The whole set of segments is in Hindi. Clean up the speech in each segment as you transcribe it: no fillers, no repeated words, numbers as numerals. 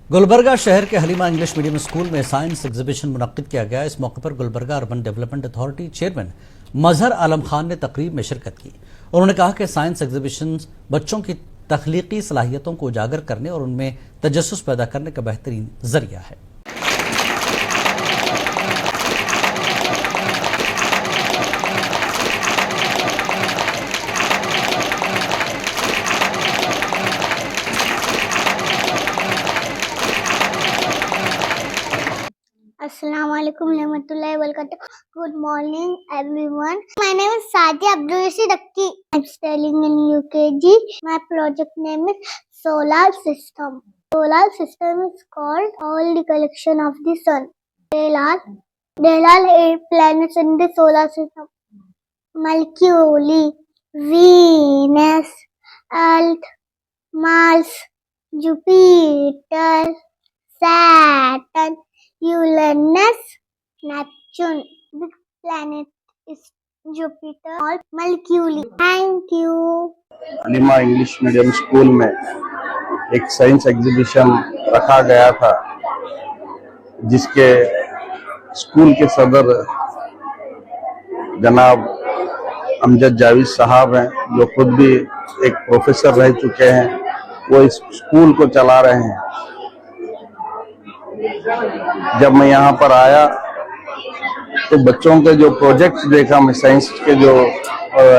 गुलबर्गा शहर के हलीमा इंग्लिश मीडियम स्कूल में साइंस एग्जीबिशन मुनक्किद किया गया। इस मौके पर Gulbarga urban development authority chairman Mazhar Alam Khan ने तकरीब में शिरकत की। उन्होंने कहा कि साइंस एग्जीबिशन बच्चों की तख्लीकी सलाहियतों को उजागर करने और उनमें तजस्सुस पैदा करने का बेहतरीन जरिया है। Assalamualaikum warahmatullahi wabarakatuh. Good morning, everyone. My name is Sadia Abdul Rashid Akki. I'm studying in UKG. My project name is Solar System. Solar System is called all the collection of the sun. There are 8 planets in the solar system: Mercury, Venus, Earth, Mars, Jupiter, Saturn, Uranus, Neptune. Big planet is Jupiter or Mercury. Thank you. Halima English medium school में एक साइंस एग्जीबिशन रखा गया था, जिसके स्कूल के सदर जनाब अमजद जावेद साहब हैं, जो खुद भी एक प्रोफेसर रह चुके हैं। वो इस स्कूल को चला रहे हैं। जब मैं यहाँ पर आया तो बच्चों के जो प्रोजेक्ट्स देखा, मैं साइंस के जो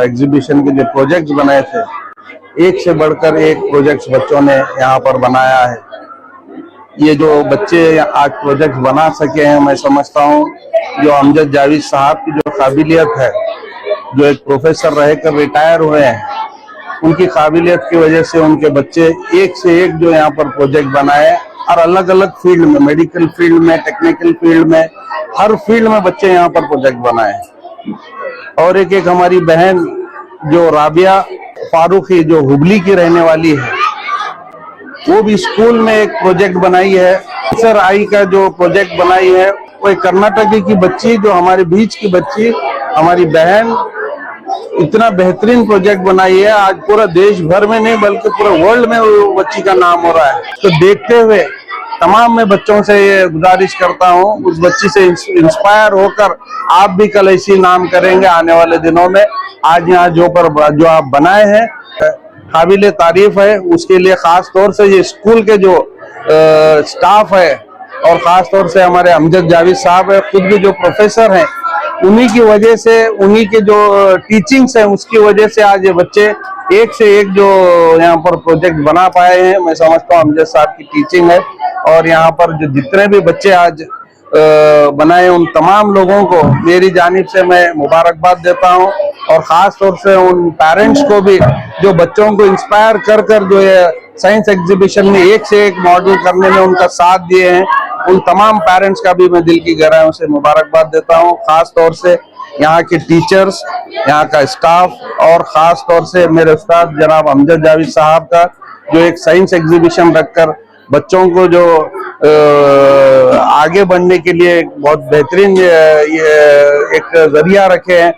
एग्जीबिशन के जो प्रोजेक्ट्स बनाए थे, एक से बढ़कर एक प्रोजेक्ट्स बच्चों ने यहाँ पर बनाया है। ये जो बच्चे आज प्रोजेक्ट बना सके हैं, मैं समझता हूँ जो अमजद जावेद साहब की जो काबिलियत है, जो एक प्रोफेसर रहकर रिटायर हुए हैं, उनकी काबिलियत की वजह से उनके बच्चे एक से एक जो यहाँ पर प्रोजेक्ट बनाए, और अलग अलग फील्ड में, मेडिकल फील्ड में, टेक्निकल फील्ड में, हर फील्ड में बच्चे यहाँ पर प्रोजेक्ट बनाए। और एक हमारी बहन जो राबिया फारूकी, जो हुबली की रहने वाली है, वो भी स्कूल में एक प्रोजेक्ट बनाई है। सर आई का जो प्रोजेक्ट बनाई है, वो एक कर्नाटकी की बच्ची, जो हमारे बीच की बच्ची, हमारी बहन, इतना बेहतरीन प्रोजेक्ट बनाई है। आज पूरा देश भर में नहीं बल्कि पूरे वर्ल्ड में वो बच्ची का नाम हो रहा है। तो देखते हुए तमाम मैं बच्चों से ये गुजारिश करता हूँ, उस बच्ची से इंस्पायर होकर आप भी कल ऐसी नाम करेंगे आने वाले दिनों में। आज यहाँ जो आप बनाए हैं काबिले तारीफ है। उसके लिए खास तौर से ये स्कूल के जो स्टाफ है, और खास तौर से हमारे अमजद जावेद साहब है, खुद भी जो प्रोफेसर हैं, उन्हीं की वजह से, उन्हीं के जो टीचिंग्स हैं, उसकी वजह से आज ये बच्चे एक से एक जो यहाँ पर प्रोजेक्ट बना पाए हैं। मैं समझता हूँ अमजद साहब की टीचिंग है। और यहाँ पर जो जितने भी बच्चे आज बनाए, उन तमाम लोगों को मेरी जानिब से मैं मुबारकबाद देता हूँ। और ख़ास तौर से उन पेरेंट्स को भी जो बच्चों को इंस्पायर कर जो ये साइंस एग्जीबिशन में एक से एक मॉडल करने में उनका साथ दिए हैं, उन तमाम पेरेंट्स का भी मैं दिल की गहराइयों से मुबारकबाद देता हूँ। खास तौर से यहाँ के टीचर्स, यहाँ का स्टाफ, और ख़ास तौर से मेरे उस्ताद जनाब अमजद जावेद साहब का, जो एक साइंस एग्जीबिशन रखकर बच्चों को जो आगे बढ़ने के लिए बहुत बेहतरीन एक जरिया रखे हैं।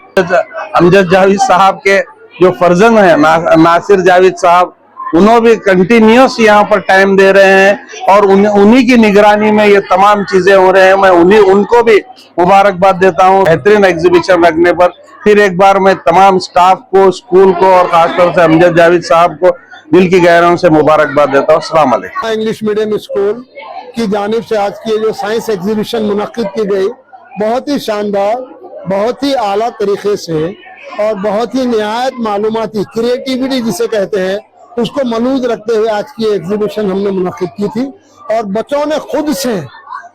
अमजद जावेद साहब के जो फर्जंद हैं नासिर जावेद साहब, उन्होंने भी कंटिन्यूस यहाँ पर टाइम दे रहे हैं, और उन्हीं की निगरानी में ये तमाम चीजें हो रहे हैं। मैं उनको भी मुबारकबाद देता हूँ बेहतरीन एग्जीबिशन रखने पर। फिर एक बार मैं तमाम स्टाफ को, स्कूल को, और खासतौर से अमजद जावेद साहब को दिल की गहराइयों से मुबारकबाद देता हूँ। अस्सलाम वालेकुम। इंग्लिश मीडियम स्कूल की जानिब से आज की जो साइंस एग्जीबिशन मुनक्किद की गई, बहुत ही शानदार, बहुत ही आला तरीके से, और बहुत ही निहायत मालूमाती, क्रिएटिविटी जिसे कहते हैं, उसको मलूज रखते हुए आज की एग्जीबिशन हमने मुनक्किद की थी। और बच्चों ने खुद से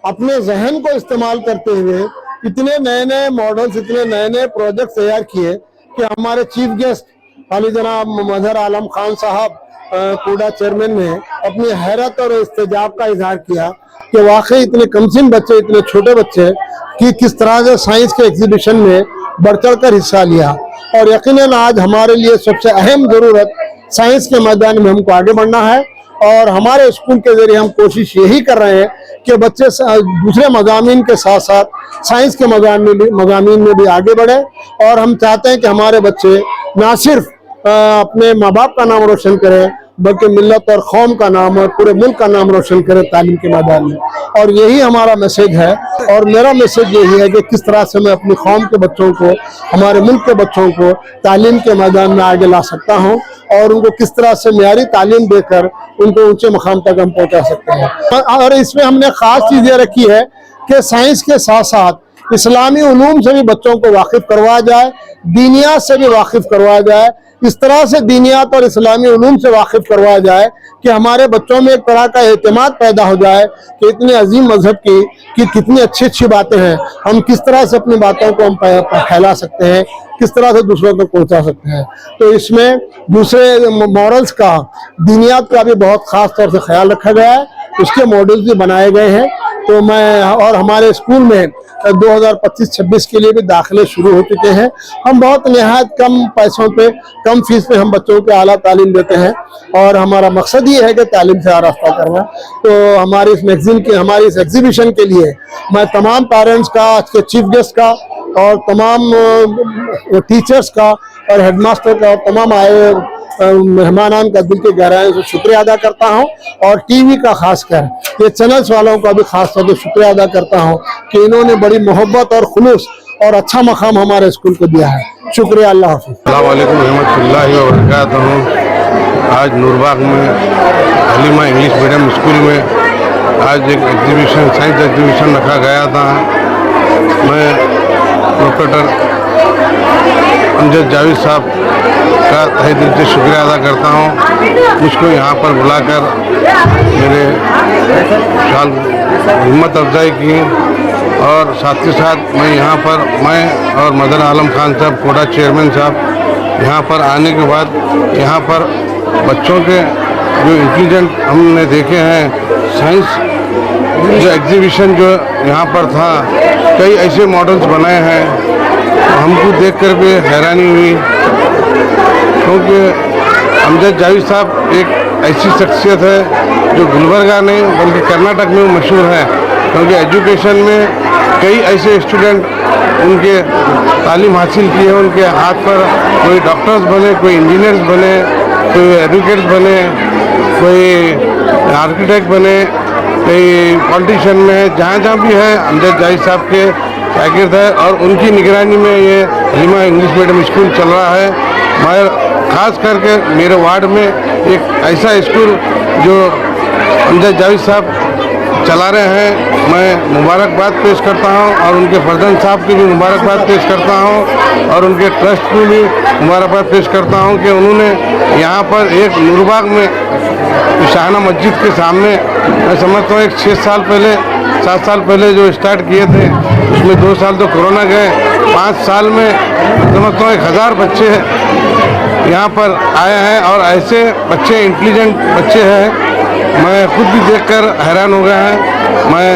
अपने जहन को इस्तेमाल करते हुए इतने नए नए मॉडल्स, इतने नए नए प्रोजेक्ट तैयार किए कि हमारे चीफ गेस्ट अली जनाब मजहर आलम खान साहब कूड़ा चेयरमैन ने अपनी हैरत और इस्तेजाब का इजहार किया कि वाकई इतने कमसिन बच्चे, इतने छोटे बच्चे कि किस तरह से साइंस के एग्जीबिशन में बढ़ चढ़ कर हिस्सा लिया। और यकीनन आज हमारे लिए सबसे अहम जरूरत साइंस के मैदान में हमको आगे बढ़ना है। और हमारे स्कूल के जरिए हम कोशिश यही कर रहे हैं कि बच्चे दूसरे मज़ामीन के साथ साथ साइंस के मज़ामीन में भी आगे बढ़े। और हम चाहते हैं कि हमारे बच्चे ना सिर्फ अपने माँ बाप का नाम रोशन करें, बल्कि मिल्लत और कौम का नाम और पूरे मुल्क का नाम रोशन करे तालीम के मैदान में। और यही हमारा मैसेज है, और मेरा मैसेज यही है कि किस तरह से मैं अपनी कौम के बच्चों को, हमारे मुल्क के बच्चों को तालीम के मैदान में आगे ला सकता हूँ, और उनको किस तरह से मियारी तालीम देकर उनको ऊंचे मुकाम तक हम पहुंचा सकते हैं। और इसमें हमने खास चीज ये रखी है कि साइंस के साथ साथ इस्लामी उलूम से भी बच्चों को वाकिफ करवाया जाए, दीनियात से भी वाकिफ करवाया जाए। इस तरह से दीनियात और इस्लामी उलूम से वाकिफ करवाया जाए कि हमारे बच्चों में एक तरह का एतमाद पैदा हो जाए कि इतने अजीम मजहब की कितनी अच्छी अच्छी बातें हैं, हम किस तरह से अपनी बातों को हम फैला सकते हैं, किस तरह से दूसरों तक पहुंचा सकते हैं। तो इसमें दूसरे मॉरल्स का, दीनियात का भी बहुत खास तौर से ख्याल रखा गया है, उसके मॉडल्स भी बनाए गए हैं। तो मैं, और हमारे स्कूल में 2025-26 के लिए भी दाखिले शुरू हो चुके हैं। हम बहुत निहायत कम पैसों पे, कम फीस पे हम बच्चों को आला तालीम देते हैं, और हमारा मकसद ये है कि तालीम से आरास्ता करना। तो हमारी इस मैगजीन की, हमारी इस एग्जीबिशन के लिए मैं तमाम पेरेंट्स का, आज के चीफ गेस्ट का, और तमाम टीचर्स का और हेडमास्टर का और तमाम आए मेहमानान का दिल के गहराई से शुक्रिया अदा करता हूं, और टीवी का खासकर ये चैनल्स वालों का भी खास तौर से शुक्रिया अदा करता हूं कि इन्होंने बड़ी मोहब्बत और खुलूस और अच्छा मकाम हमारे स्कूल को दिया है। शुक्रिया। अल्लाह हाफिज़। अस्सलाम वालेकुम रहमतुल्लाहि व बरकातहू। आज नूरबाग में हलीमा इंग्लिश मीडियम स्कूल में आज एक एग्जीबिशन, साइंस एग्जीबिशन रखा गया था। मैं प्रोफेसर अमजद जावेद साहब का तहे दिल से शुक्रिया अदा करता हूँ, मुझको यहाँ पर बुलाकर मेरे साल हिम्मत अफजाई की, और साथ ही साथ मैं यहाँ पर, मैं और मदन आलम खान साहब, कोटा चेयरमैन साहब, यहाँ पर आने के बाद यहाँ पर बच्चों के जो इंटेलिजेंट हमने देखे हैं, साइंस जो एग्जीबिशन जो यहाँ पर था, कई ऐसे मॉडल्स बनाए हैं, तो हमको देखकर भी हैरानी हुई, क्योंकि अमजद जावेद साहब एक ऐसी शख्सियत है जो गुलबर्गा नहीं बल्कि कर्नाटक में मशहूर है, क्योंकि एजुकेशन में कई ऐसे स्टूडेंट उनके तालीम हासिल की है, उनके हाथ पर कोई डॉक्टर्स बने, कोई इंजीनियर्स बने, कोई एडवोकेट्स बने, कोई आर्किटेक्ट बने, कोई पॉलिटिशियन में, जहाँ जहाँ भी है अमजद जावेद साहब के शागिर्द है, और उनकी निगरानी में ये हलीमा इंग्लिश मीडियम स्कूल चल रहा है। मैं खास करके मेरे वार्ड में एक ऐसा स्कूल जो अमजद जावेद साहब चला रहे हैं, मैं मुबारकबाद पेश करता हूं, और उनके फर्जंद साहब की भी मुबारकबाद पेश करता हूं, और उनके ट्रस्ट को भी मुबारकबाद पेश करता हूं कि उन्होंने यहाँ पर एक नूरबाग में शाहना मस्जिद के सामने, मैं समझता हूँ एक 6 साल पहले, 7 साल पहले जो स्टार्ट किए थे, उसमें 2 साल तो कोरोना गए, 5 साल में समझता हूँ 1000 बच्चे यहाँ पर आए हैं, और ऐसे बच्चे, इंटेलिजेंट बच्चे हैं, मैं खुद भी देखकर हैरान हो गया है। मैं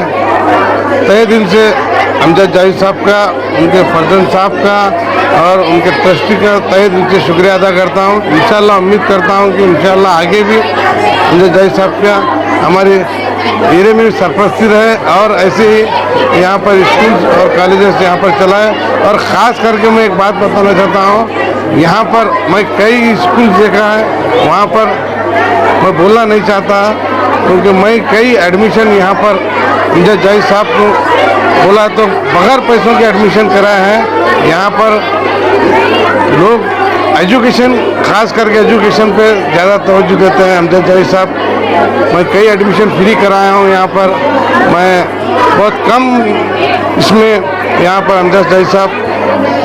तहे दिल से अमजद जावेद साहब का, उनके फर्जंद साहब का और उनके ट्रस्टी का तहे दिल से शुक्रिया अदा करता हूँ। इंशाल्लाह उम्मीद करता हूँ कि इंशाल्लाह आगे भी अमजद जावेद साहब का हमारे एरिया में सरपरस्ती रहे, और ऐसे ही यहाँ पर स्कूल और कॉलेजेस यहाँ पर चलाए। और ख़ास करके मैं एक बात बताना चाहता हूँ, यहाँ पर मैं कई स्कूल देखा है, वहाँ पर मैं बोलना नहीं चाहता, क्योंकि मैं कई एडमिशन यहाँ पर अमजद जावेद साहब को बोला तो बगैर पैसों के एडमिशन कराए हैं। यहाँ पर लोग एजुकेशन, खास करके एजुकेशन पे ज़्यादा तवज्जो देते हैं। अमजद जावेद साहब, मैं कई एडमिशन फ्री कराया हूँ यहाँ पर, मैं बहुत कम इसमें यहाँ पर अमजद जावेद साहब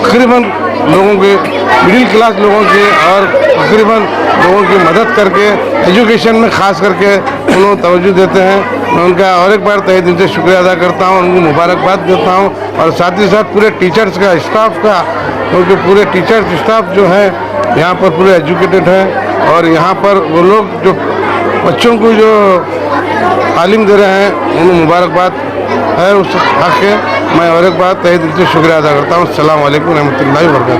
तकरीबन लोगों के, मिडिल क्लास लोगों के और तकरीबन लोगों की मदद करके एजुकेशन में ख़ास करके उन्होंने तवज्जो देते हैं। मैं उनका और एक बार तहे दिल से शुक्रिया अदा करता हूँ, उनको मुबारकबाद देता हूँ, और साथ ही साथ पूरे टीचर्स का, स्टाफ का, क्योंकि पूरे टीचर्स स्टाफ जो है यहाँ पर पूरे एजुकेटेड है, और यहाँ पर वो लोग जो बच्चों को जो तालीम दे रहे हैं उन्हें मुबारकबाद है उस हक़ के। मैं और एक बार तहे दिल से शुक्रिया अदा करता हूँ। अस्सलाम वालेकुम रहमतुल्लाहि व बरकातहू।